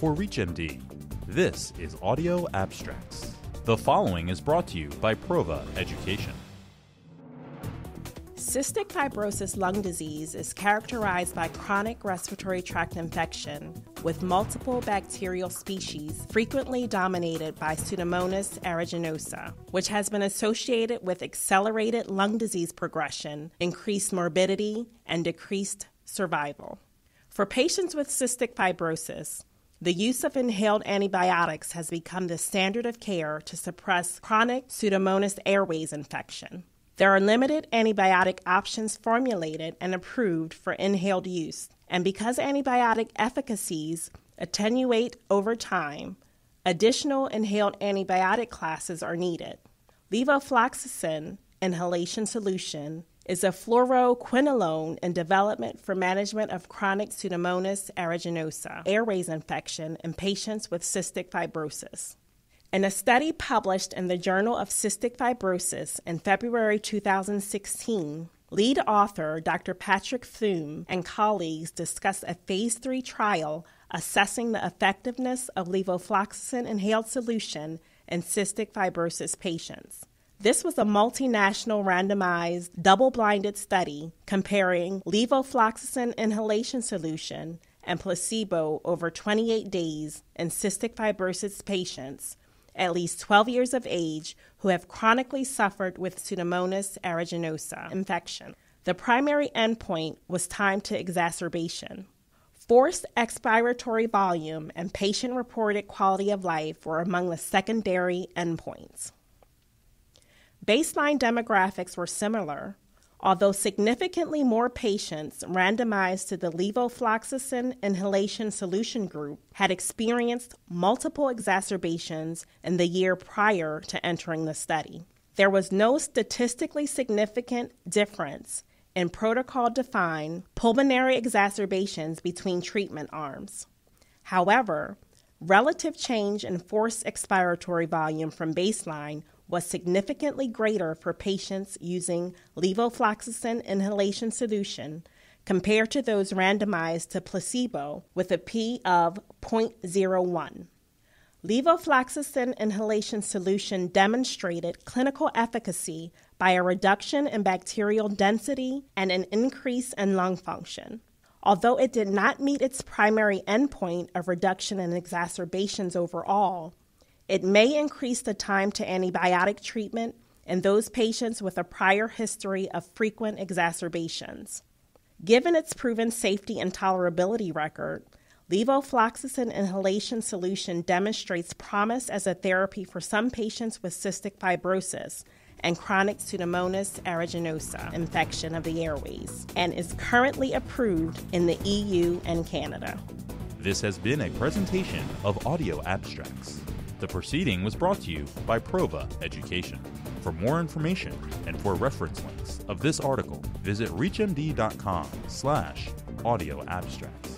For ReachMD, this is Audio Abstracts. The following is brought to you by Prova Education. Cystic fibrosis lung disease is characterized by chronic respiratory tract infection with multiple bacterial species frequently dominated by Pseudomonas aeruginosa, which has been associated with accelerated lung disease progression, increased morbidity, and decreased survival. For patients with cystic fibrosis, the use of inhaled antibiotics has become the standard of care to suppress chronic Pseudomonas airways infection. There are limited antibiotic options formulated and approved for inhaled use, and because antibiotic efficacies attenuate over time, additional inhaled antibiotic classes are needed. Levofloxacin Inhalation solution is a fluoroquinolone in development for management of chronic Pseudomonas aeruginosa airways infection in patients with cystic fibrosis. In a study published in the Journal of Cystic Fibrosis in February 2016, lead author Dr. Patrick Flume and colleagues discussed a phase 3 trial assessing the effectiveness of levofloxacin inhaled solution in cystic fibrosis patients. This was a multinational randomized double-blinded study comparing levofloxacin inhalation solution and placebo over 28 days in cystic fibrosis patients at least 12 years of age who have chronically suffered with Pseudomonas aeruginosa infection. The primary endpoint was time to exacerbation. Forced expiratory volume and patient-reported quality of life were among the secondary endpoints. Baseline demographics were similar, although significantly more patients randomized to the levofloxacin inhalation solution group had experienced multiple exacerbations in the year prior to entering the study. There was no statistically significant difference in protocol-defined pulmonary exacerbations between treatment arms. However, relative change in forced expiratory volume from baseline was significantly greater for patients using levofloxacin inhalation solution compared to those randomized to placebo with a p of 0.01. Levofloxacin inhalation solution demonstrated clinical efficacy by a reduction in bacterial density and an increase in lung function. Although it did not meet its primary endpoint of reduction in exacerbations overall, it may increase the time to antibiotic treatment in those patients with a prior history of frequent exacerbations. Given its proven safety and tolerability record, levofloxacin inhalation solution demonstrates promise as a therapy for some patients with cystic fibrosis and chronic Pseudomonas aeruginosa infection of the airways, and is currently approved in the EU and Canada. This has been a presentation of Audio Abstracts. The proceeding was brought to you by Prova Education. For more information and for reference links of this article, visit reachmd.com/audioabstracts.